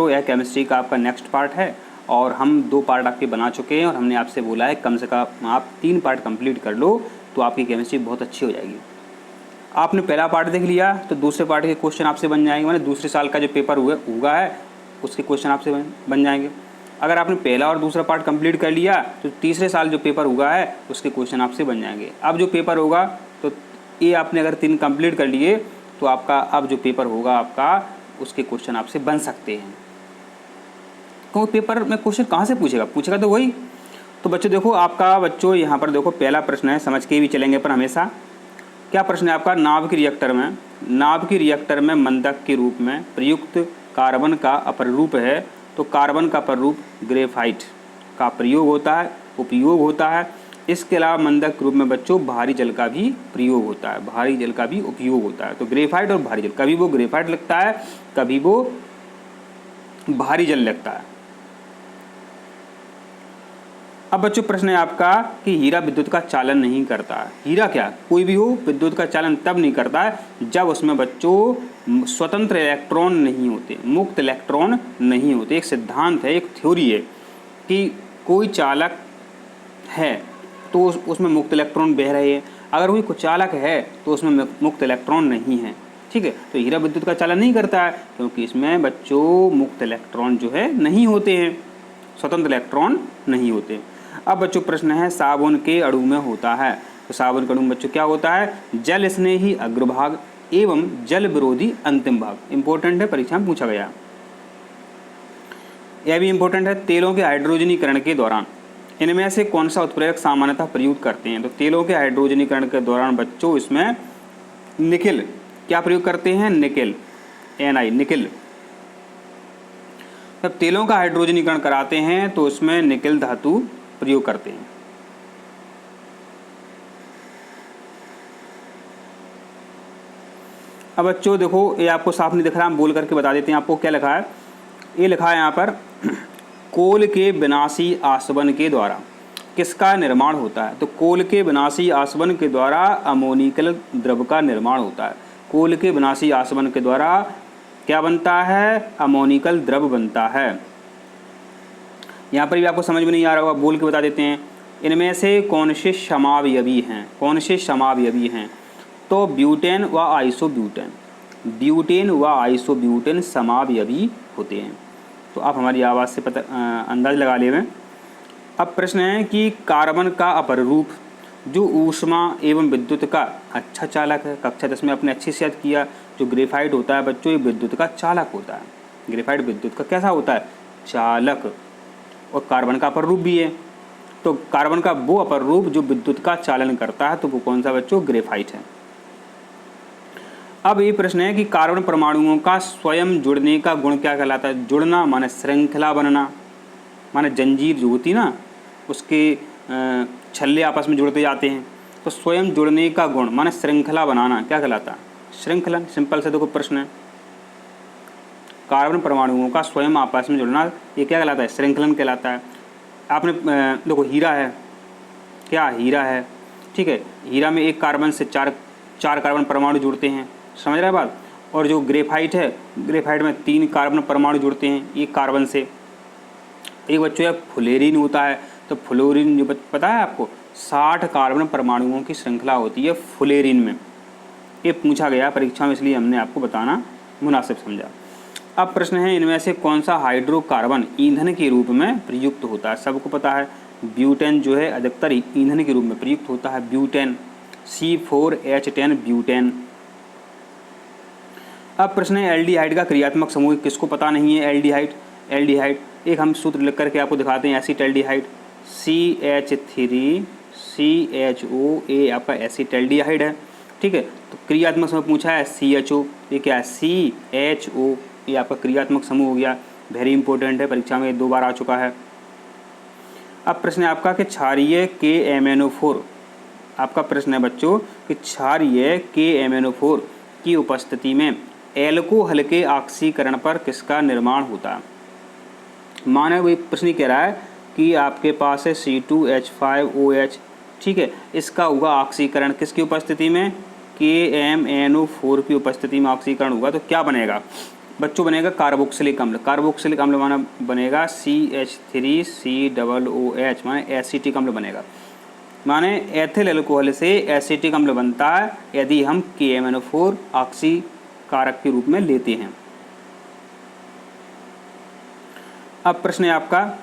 मित्रों, यह केमिस्ट्री का आपका नेक्स्ट पार्ट है और हम 2 पार्ट आपके बना चुके हैं और हमने आपसे बोला है कम से कम आप 3 पार्ट कंप्लीट कर लो तो आपकी केमिस्ट्री बहुत अच्छी हो जाएगी। आपने पहला पार्ट देख लिया तो दूसरे पार्ट के क्वेश्चन आपसे बन जाएंगे, माने दूसरे साल का जो पेपर हुआ है उसके क्वेश्चन आपसे बन जाएंगे। अगर आपने पहला और दूसरा पार्ट कंप्लीट कर लिया तो तीसरे साल जो पेपर हुआ है उसके क्वेश्चन आपसे बन जाएंगे। अब जो पेपर होगा तो ये आपने अगर 3 कंप्लीट कर लिए तो आपका अब जो पेपर होगा आपका उसके क्वेश्चन आपसे बन सकते हैं। क्योंकि पेपर में क्वेश्चन कहाँ से पूछेगा तो वही। तो बच्चों देखो आपका यहाँ पर देखो पहला प्रश्न है, समझ के भी चलेंगे पर हमेशा। क्या प्रश्न है आपका? नाभ की रिएक्टर में मंदक के रूप में प्रयुक्त कार्बन का अपर रूप है, तो कार्बन का अपर रूप ग्रेफाइट का उपयोग होता है। इसके अलावा मंदक के रूप में बच्चों भारी जल का भी प्रयोग होता है, भारी जल का भी उपयोग होता है। तो ग्रेफाइट और भारी जल, कभी वो ग्रेफाइट लगता है कभी वो भारी जल लगता है। अब बच्चों प्रश्न है आपका कि हीरा विद्युत का चालन नहीं करता है। हीरा क्या, कोई भी हो, विद्युत का चालन तब नहीं करता है जब उसमें बच्चों स्वतंत्र इलेक्ट्रॉन नहीं होते, मुक्त इलेक्ट्रॉन नहीं होते। एक सिद्धांत है, एक थ्योरी है कि कोई चालक है तो उसमें मुक्त इलेक्ट्रॉन बह रहे हैं, अगर कोई चालक है तो उसमें मुक्त इलेक्ट्रॉन नहीं है। ठीक है, तो हीरा विद्युत का चालन नहीं करता है क्योंकि इसमें बच्चों मुक्त इलेक्ट्रॉन जो है नहीं होते हैं, स्वतंत्र इलेक्ट्रॉन नहीं होते। अब बच्चों प्रश्न है साबुन के अणु में होता है, तो साबुन के अणु में बच्चों क्या होता है? जल स्नेही अग्रभाग एवं जल विरोधी अंतिम भाग। इंपॉर्टेंट है, परीक्षा में पूछा गया। यह भी इंपॉर्टेंट है। तेलों के हाइड्रोजनीकरण के दौरान इनमें से कौन सा उत्प्रेरक सामान्यतः प्रयुक्त करते हैं? तो तेलों के हाइड्रोजनीकरण के दौरान बच्चों इसमें निकेल क्या प्रयोग करते हैं? Nickel, Ni, nickel. जब तेलों का हाइड्रोजनीकरण कराते हैं तो उसमें निकेल धातु प्रयोग करते हैं। अब बच्चों देखो ये आपको साफ नहीं दिख रहा, हम बोल करके बता देते हैं आपको क्या लिखा है। ये लिखा है यहाँ पर कोल के विनाशी आसवन के द्वारा किसका निर्माण होता है? तो कोल के विनाशी आसवन के द्वारा अमोनिकल द्रव का निर्माण होता है। कोल के विनाशी आसवन के द्वारा क्या बनता है? अमोनिकल द्रव बनता है। यहाँ पर भी आपको समझ में नहीं आ रहा होगा, बोल के बता देते हैं। इनमें से कौन से समावयवी हैं? कौन से समावयवी हैं? तो ब्यूटेन व आइसोब्यूटेन, ब्यूटेन व आइसोब्यूटेन समावयवी होते हैं। तो आप हमारी आवाज़ से अंदाज लगा लें। अब प्रश्न है कि कार्बन का अपर रूप जो ऊष्मा एवं विद्युत का अच्छा चालक है, कक्षा 10 में आपने अच्छे से याद किया। जो ग्रेफाइट होता है बच्चों ये विद्युत का चालक होता है। ग्रेफाइट विद्युत का कैसा होता है? चालक। और कार्बन का अपर रूप भी है, तो कार्बन का वो अपर रूप जो विद्युत का चालन करता है, तो वो कौन सा बच्चों? ग्रेफाइट है। अब ये प्रश्न है कि कार्बन परमाणुओं का स्वयं जुड़ने का गुण क्या कहलाता है? जुड़ना माने श्रृंखला बनना, माने जंजीर जो होती ना उसके छल्ले आपस में जुड़ते जाते हैं, तो स्वयं जुड़ने का गुण माने श्रृंखला बनाना क्या कहलाता है? श्रृंखलन। सिंपल से देखो प्रश्न है, कार्बन परमाणुओं का स्वयं आपस में जुड़ना ये क्या कहलाता है? श्रृंखलन कहलाता है। आपने देखो हीरा है, क्या हीरा है? ठीक है, हीरा में एक कार्बन से चार कार्बन परमाणु जुड़ते हैं, समझ रहे हैं बात। और जो ग्रेफाइट है, ग्रेफाइट में 3 कार्बन परमाणु जुड़ते हैं एक कार्बन से। एक बच्चों या फ्लोरीन होता है, तो फ्लोरीन जो पता है आपको 60 कार्बन परमाणुओं की श्रृंखला होती है फ्लोरीन में। ये पूछा गया परीक्षा में, इसलिए हमने आपको बताना मुनासिब समझा। अब प्रश्न है इनमें से कौन सा हाइड्रोकार्बन ईंधन के रूप में प्रयुक्त होता है? सबको पता है ब्यूटेन जो है अधिकतर ईंधन के रूप में प्रयुक्त होता है। Butane C4H10 butane. अब प्रश्न है एल्डिहाइड का क्रियात्मक समूह किसको पता नहीं है? एल्डिहाइड एक हम सूत्र लिख करके आपको दिखाते हैं। एसिटल्डिहाइड CH3CHO ये आपका एसिटल्डिहाइड है। ठीक है, तो क्रियात्मक समूह पूछा है CHO, ये क्या है? CHO ये आपका क्रियात्मक समूह हो गया। वेरी इंपॉर्टेंट है, परीक्षा में 2 बार आ चुका है। अब प्रश्न है आपका कि क्षारीय KMnO4, आपका प्रश्न है बच्चों कि क्षारीय KMnO4 की उपस्थिति में एल्कोहल के ऑक्सीकरण पर किसका निर्माण होता है? माने वही प्रश्न कह रहा है कि आपके पास है C2H5OH, ठीक है, इसका होगा ऑक्सीकरण किसकी उपस्थिति में? KMnO4 की उपस्थिति में ऑक्सीकरण होगा, तो क्या बनेगा? बच्चों बनेगा कार्बोक्सिलिक अम्ल। कार्बोक्सिलिक अम्ल माना बनेगा CH3COOH माने एसिटिक अम्ल बनेगा। माने एथिल अल्कोहल से एसिटिक अम्ल बनता है यदि हम KMnO4 ऑक्सीकारक के रूप में लेते हैं। अब प्रश्न है आपका,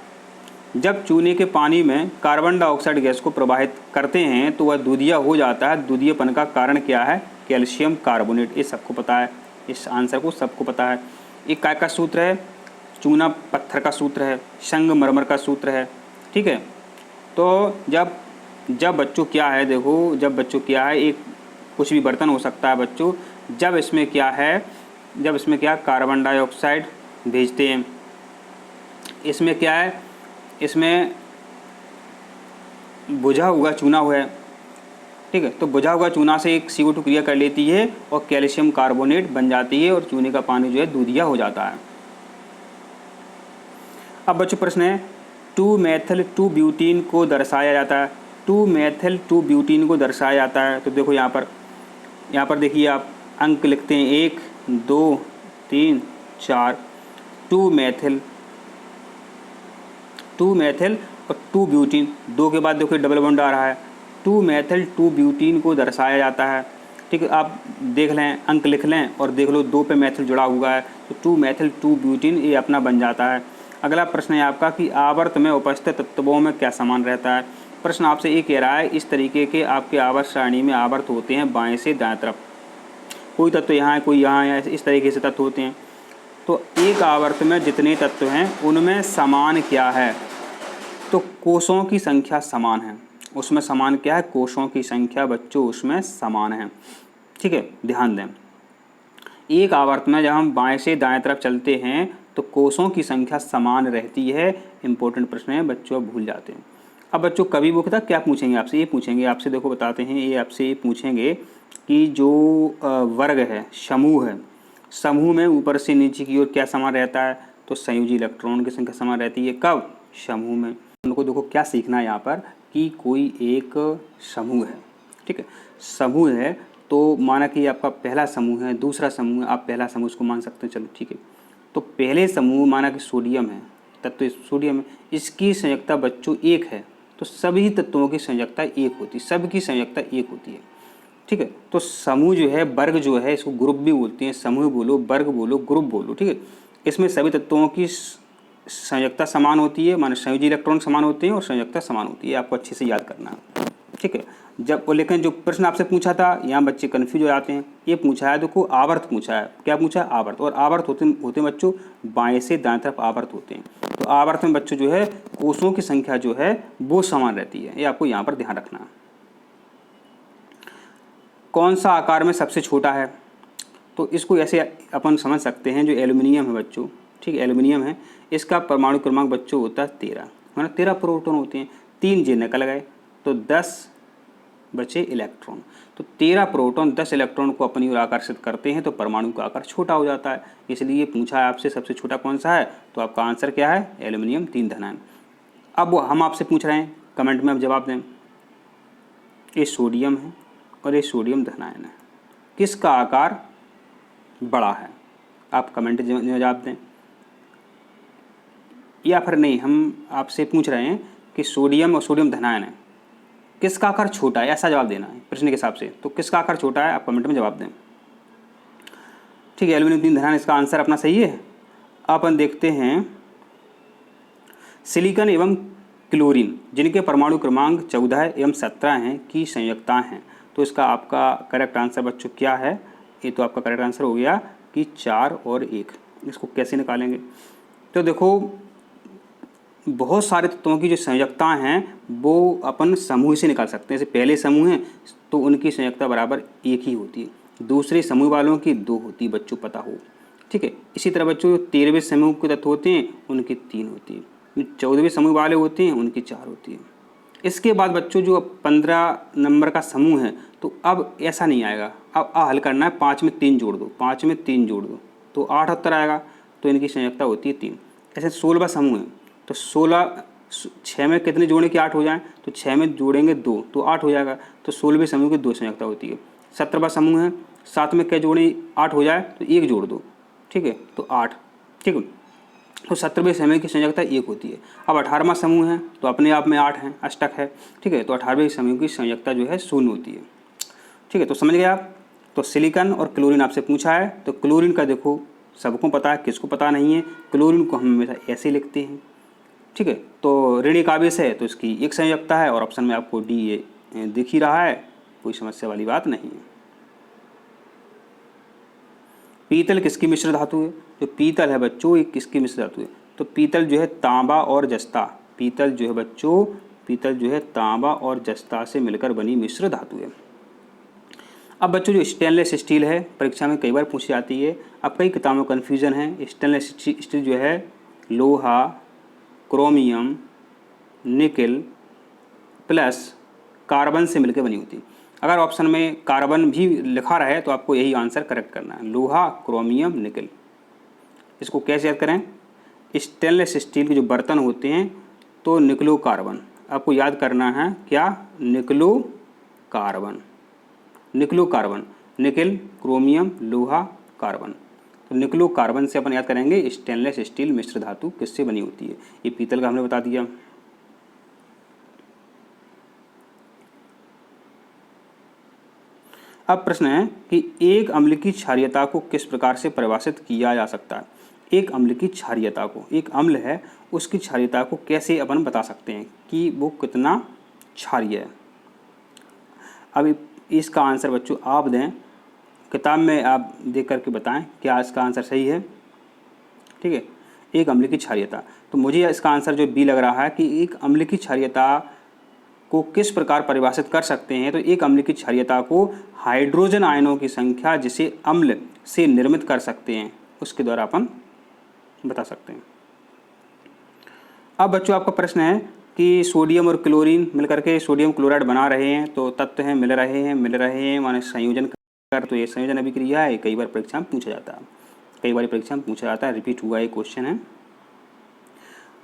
जब चूने के पानी में कार्बन डाइऑक्साइड गैस को प्रवाहित करते हैं तो वह दूधिया हो जाता है। दूधियापन का कारण क्या है? Calcium carbonate. ये सबको पता है, इस आंसर को सबको पता है। एक काय का सूत्र है? चूना पत्थर का सूत्र है, संगमरमर का सूत्र है। ठीक है, तो जब बच्चों क्या है, देखो जब बच्चों क्या है, एक कुछ भी बर्तन हो सकता है बच्चों, जब इसमें क्या है, कार्बन डाइऑक्साइड भेजते हैं, इसमें क्या है, इसमें बुझा हुआ चूना हुआ है। ठीक है, तो बुझा हुआ चूना से एक CO2 क्रिया कर लेती है और कैल्शियम कार्बोनेट बन जाती है और चूने का पानी जो है दूधिया हो जाता है। अब बच्चों प्रश्न है, 2-मेथिल-2-ब्यूटीन को दर्शाया जाता है। 2-मेथिल-2-ब्यूटीन को दर्शाया जाता है, तो देखो यहाँ पर देखिए आप अंक लिखते हैं 1 2 3 4। 2-मेथिल और 2-ब्यूटीन, 2 के बाद देखो डबल बॉन्ड आ रहा है। 2-मेथिल-2-ब्यूटीन को दर्शाया जाता है। ठीक है, आप देख लें, अंक लिख लें और देख लो 2 पे मेथिल जुड़ा हुआ है तो 2-मेथिल-2-ब्यूटीन ये अपना बन जाता है। अगला प्रश्न है आपका कि आवर्त में उपस्थित तत्वों में क्या समान रहता है। प्रश्न आपसे ये कह रहा है, इस तरीके के आपके आवर्त सारणी में आवर्त होते हैं बाएं से दाएं तरफ, कोई तत्व यहाँ है कोई यहाँ है, इस तरीके से तत्व होते हैं। तो एक आवर्त में जितने तत्व हैं उनमें समान क्या है? तो कोषों की संख्या समान है। उसमें समान क्या है? कोषों की संख्या बच्चों उसमें समान है। ठीक है, ध्यान दें, एक आवर्त में जब हम बाएं से दाएं तरफ चलते हैं तो कोषों की संख्या समान रहती है। इंपॉर्टेंट प्रश्न है बच्चों, भूल जाते हैं। अब बच्चों कभी वो क्या क्या पूछेंगे आपसे? ये पूछेंगे आपसे, देखो बताते हैं, ये आपसे ये पूछेंगे कि जो वर्ग है, समूह है, समूह में ऊपर से नीचे की ओर क्या समान रहता है? तो संयोजी इलेक्ट्रॉन की संख्या समान रहती है। कब? समूह में। उनको देखो क्या सीखना है यहाँ पर कि कोई एक समूह है। ठीक है, समूह है तो माना कि आपका पहला समूह है, दूसरा समूह है, आप पहला समूह उसको मान सकते हैं। चलो ठीक है, तो पहले समूह माना कि सोडियम है, तत्व सोडियम है, इसकी संयोजकता बच्चों 1 है। तो सभी तत्वों की संयोजकता 1 होती है, सबकी संयोजकता 1 होती है। ठीक है, तो समूह जो है, वर्ग जो है, इसको ग्रुप भी बोलते हैं। समूह बोलो, वर्ग बोलो, ग्रुप बोलो। ठीक है, इसमें सभी तत्वों की संयोजकता समान होती है, माने संयोजी इलेक्ट्रॉन समान होते हैं और संयोजकता समान होती है। आपको अच्छे से याद करना है। ठीक है, लेकिन जो प्रश्न आपसे पूछा था, यहाँ बच्चे कन्फ्यूज हो जाते हैं। ये पूछा है, देखो आवर्त पूछा है। क्या पूछा है? आवर्त। और आवर्त होते बच्चों बाएं से दाएं तरफ आवर्त होते हैं। तो आवर्त में बच्चों जो है कोषों की संख्या जो है वो समान रहती है। ये आपको यहाँ पर ध्यान रखना है। कौन सा आकार में सबसे छोटा है? तो इसको ऐसे अपन समझ सकते हैं, जो एल्युमिनियम है बच्चों, ठीक है, एल्युमिनियम है, इसका परमाणु क्रमांक बच्चों होता है 13, माना 13 प्रोटॉन होते हैं। 3 जे निकल गए तो 10 बचे इलेक्ट्रॉन। तो 13 प्रोटॉन 10 इलेक्ट्रॉन को अपनी ओर आकर्षित करते हैं तो परमाणु का आकार छोटा हो जाता है। इसलिए पूछा है आपसे सबसे छोटा कौन सा है, तो आपका आंसर क्या है? एल्युमिनियम 3 धनायन। अब हम आपसे पूछ रहे हैं, कमेंट में आप जवाब दें। ये सोडियम है और ये सोडियम धनायन है, किसका आकार बड़ा है? आप कमेंट में जवाब दें। या फिर नहीं, हम आपसे पूछ रहे हैं कि सोडियम और सोडियम धनायन है, किसका आकार छोटा है, ऐसा जवाब देना है प्रश्न के हिसाब से। तो किसका आकार छोटा है, आप कमेंट में जवाब दें। ठीक है, एल्युमिनियम 3 धनायन इसका आंसर अपना सही है। अपन देखते हैं सिलिकॉन एवं क्लोरीन, जिनके परमाणु क्रमांक 14 एवं 17 हैं, की संयोजकता हैं। तो इसका आपका करेक्ट आंसर बच्चों क्या है? ये तो आपका करेक्ट आंसर हो गया कि 4 और 1। इसको कैसे निकालेंगे? तो देखो बहुत सारे तत्वों की जो संयोजकता हैं वो अपन समूह से निकाल सकते हैं। जैसे पहले समूह हैं तो उनकी संयोजकता बराबर 1 ही होती है, दूसरे समूह वालों की 2 होती है, बच्चों पता हो। ठीक है, इसी तरह बच्चों 13वें समूह के तत्व होते हैं उनकी 3 होती है, 14वें समूह वाले होते हैं उनकी 4 होती है। इसके बाद बच्चों जो 15 नंबर का समूह है तो अब ऐसा नहीं आएगा, अब हल करना है 5 में 3 जोड़ दो, 5 में 3 जोड़ दो तो 8 उत्तर आएगा, तो इनकी संयोजकता होती है 3। ऐसे 16वां समूह है तो 6 में कितने जोड़े कि 8 हो जाएं, तो 6 में जोड़ेंगे 2 तो 8 हो जाएगा, तो 16वें समूह की 2 संयोजकता होती है। 17वां समूह है, 7 में क्या जोड़े 8 हो जाए तो 1 जोड़ दो, ठीक है, तो 8, ठीक है। तो 17वें समूह की संयोजकता 1 होती है। अब 18वां समूह है तो अपने आप में 8 है, अष्टक है, ठीक है। तो 18वें समूह की संयोजकता जो है 0 होती है, ठीक है। तो समझ गए आप। तो सिलिकॉन और क्लोरीन आपसे पूछा है, तो क्लोरीन का देखो सबको पता है, किसको पता नहीं है। क्लोरीन को हम हमेशा ऐसे लिखते हैं, ठीक है। तो ऋणिक आवेश है तो इसकी एक संयोजकता है, और ऑप्शन में आपको डी ये दिख ही रहा है, कोई समस्या वाली बात नहीं है। पीतल किसकी मिश्र धातु है? जो पीतल है बच्चों ये किसकी मिश्र धातु है? तो पीतल जो है तांबा और जस्ता, पीतल जो है बच्चों, पीतल जो है तांबा और जस्ता से मिलकर बनी मिश्र धातु है। अब बच्चों जो स्टेनलेस स्टील है परीक्षा में कई बार पूछी जाती है, अब कई किताबों में कन्फ्यूजन है। स्टेनलेस स्टील जो है लोहा, क्रोमियम, निकल प्लस कार्बन से मिलकर बनी होती है। अगर ऑप्शन में कार्बन भी लिखा रहे तो आपको यही आंसर करेक्ट करना है, लोहा, क्रोमियम, निकल। इसको कैसे याद करें? स्टेनलेस स्टील के जो बर्तन होते हैं तो निकलो कार्बन, आपको याद करना है क्या? निकलो कार्बन, निकलो कार्बन, निकल, क्रोमियम, लोहा, कार्बन। तो निकलो कार्बन से अपन याद करेंगे स्टेनलेस स्टील मिश्र धातु किससे बनी होती है। ये पीतल का हमने बता दिया। अब प्रश्न है कि एक अम्ल की क्षारीयता को किस प्रकार से परिभाषित किया जा सकता है। एक अम्ल की क्षारीयता को, एक अम्ल है उसकी क्षारीयता को कैसे अपन बता सकते हैं कि वो कितना क्षारीय है। अब इसका आंसर बच्चों आप दें, किताब में आप देख करके बताएं क्या इसका आंसर सही है, ठीक है। एक अम्ल की क्षारीयता, तो मुझे इसका आंसर जो बी लग रहा है कि एक अम्ल की क्षारीयता को किस प्रकार परिभाषित कर सकते हैं। तो एक अम्ल की क्षारीयता को हाइड्रोजन आयनों की संख्या जिसे अम्ल से निर्मित कर सकते हैं उसके द्वारा अपन बता सकते हैं। अब बच्चों आपका प्रश्न है कि सोडियम और क्लोरीन मिलकर के सोडियम क्लोराइड बना रहे हैं, तो तत्व हैं मिल रहे हैं माने संयोजन कर, तो ये संयोजन अभिक्रिया है। कई बार परीक्षा में पूछा जाता है, कई बार परीक्षा में पूछा जाता है, रिपीट हुआ ये क्वेश्चन है।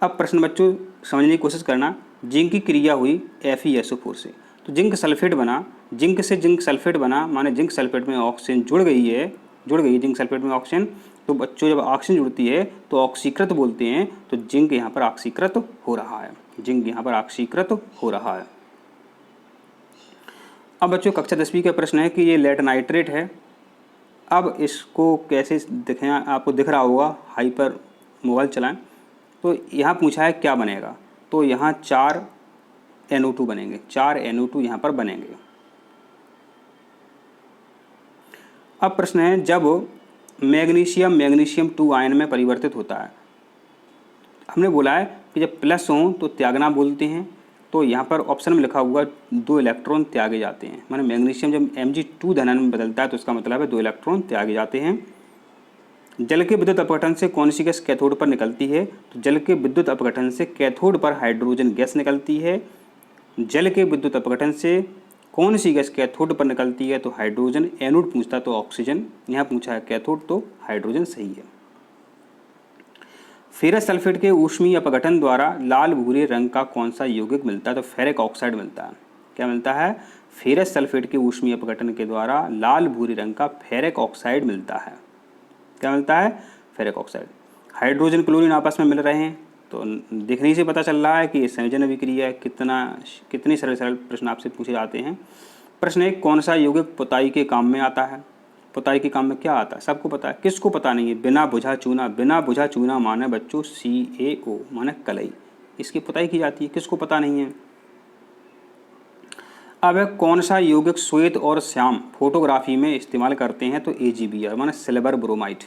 अब प्रश्न बच्चों समझने की कोशिश करना, जिंक की क्रिया हुई FeSO4 से, तो जिंक सल्फेट बना, जिंक से जिंक सल्फेट बना माने जिंक सल्फेट में ऑक्सीजन जुड़ गई जिंक सल्फेट में ऑक्सीजन। तो बच्चों जब ऑक्सीजन जुड़ती है तो ऑक्सीकृत बोलते हैं, तो जिंक यहाँ पर ऑक्सीकृत हो रहा है, जिंक यहाँ पर ऑक्सीकृत हो रहा है। अब बच्चों कक्षा 10वीं का प्रश्न है कि ये लेड नाइट्रेट है। अब इसको कैसे दिखें, आपको दिख रहा होगा, हाइपर मोबाइल चलाएं तो यहाँ पूछा है क्या बनेगा, तो यहाँ 4 NO2 बनेंगे, 4 NO2 यहाँ पर बनेंगे। अब प्रश्न है जब मैग्नीशियम 2 आयन में परिवर्तित होता है, हमने बोला है कि जब प्लस हो तो त्यागना बोलते हैं, तो यहाँ पर ऑप्शन में लिखा हुआ 2 इलेक्ट्रॉन त्यागे जाते हैं, माने मैग्नीशियम जब Mg2 धनायन में बदलता है तो इसका मतलब है 2 इलेक्ट्रॉन त्यागे जाते हैं। जल के विद्युत अपघटन से कौन सी गैस कैथोड पर निकलती है, तो जल के विद्युत अपघटन से कैथोड पर हाइड्रोजन गैस निकलती है। जल के विद्युत अपघटन से कौन सी गैस कैथोड पर निकलती है, तो हाइड्रोजन। एनोड पूछता तो ऑक्सीजन, यहाँ पूछा है कैथोड तो हाइड्रोजन सही है। फेरस सल्फेट के ऊष्मीय अपघटन द्वारा लाल भूरे रंग का कौन सा यौगिक मिलता है, तो फेरिक ऑक्साइड मिलता है। क्या मिलता है? फेरस सल्फेट के ऊष्मीय अपघटन के द्वारा लाल भूरे रंग का फेरिक ऑक्साइड मिलता है। क्या मिलता है? Ferric oxide. हाइड्रोजन क्लोरीन आपस में मिल रहे हैं, तो देखने से पता चल रहा है कि ये संयोजन अभिक्रिया है। कितने सरल प्रश्न आपसे पूछे जाते हैं। प्रश्न एक, कौन सा यौगिक पुताई के काम में आता है? पुताई के काम में क्या आता है? सबको पता है, किसको पता नहीं है? बिना बुझा चूना। बिना बुझा चूना माने बच्चों CaO माने कलई, इसकी पुताई की जाती है, किसको पता नहीं है। अब कौन सा यौगिक श्वेत और श्याम फोटोग्राफी में इस्तेमाल करते हैं, तो AgBr माने सिल्वर ब्रोमाइड।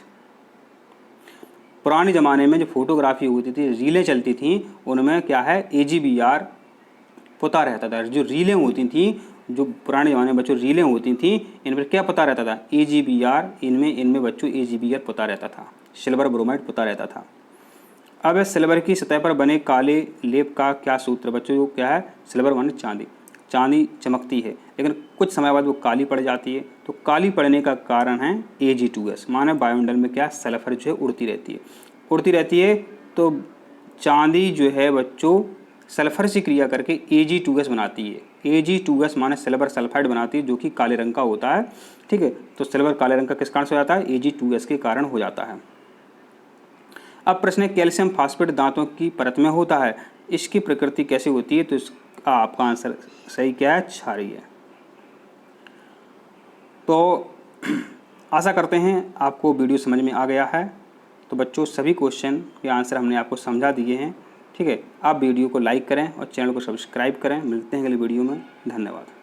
पुराने ज़माने में जो फोटोग्राफी होती थी, रीलें चलती थी, उनमें क्या है AgBr पुता रहता था। जो रीलें होती थी, जो पुराने ज़माने में बच्चों रीलें होती थी, इन पर क्या पता रहता था? AgBr, इनमें बच्चों AgBr पुता रहता था, सिल्वर ब्रोमाइड पुता रहता था। अब सिल्वर की सतह पर बने काले लेप का क्या सूत्र बच्चों? क्या है? सिल्वर माने चांदी, चांदी चमकती है लेकिन कुछ समय बाद वो काली पड़ जाती है, तो काली पड़ने का कारण है Ag2S माने वायुमंडल में क्या सल्फर जो है उड़ती रहती है। तो चांदी जो है बच्चों सल्फर से क्रिया करके Ag2S बनाती है, Ag2S माने सिल्वर सल्फाइड बनाती है जो कि काले रंग का होता है। ठीक है, तो सिल्वर काले रंग का किस कारण से हो जाता है? Ag2S के कारण हो जाता है। अब प्रश्न है कैल्शियम फास्फेट दांतों की परत में होता है, इसकी प्रकृति कैसी होती है? तो इसका आपका आंसर सही क्या है? क्षारीय है। तो आशा करते हैं आपको वीडियो समझ में आ गया है। तो बच्चों सभी क्वेश्चन के आंसर हमने आपको समझा दिए हैं। ठीक है, आप वीडियो को लाइक करें और चैनल को सब्सक्राइब करें। मिलते हैं अगली वीडियो में। धन्यवाद।